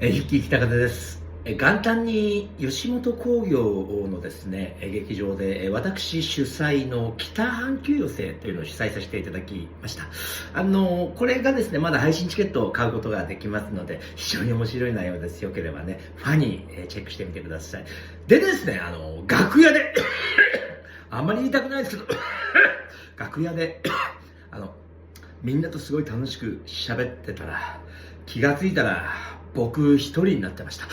筆記北風です。元旦に吉本興業のですね、劇場で私主催の北半球寄せというのを主催させていただきました。これがですね、まだ配信チケットを買うことができますので、非常に面白い内容です。よければね、ファにチェックしてみてください。でですね、楽屋であんまり言いたくないですけど楽屋でみんなとすごい楽しく喋ってたら、気がついたら僕一人になってました。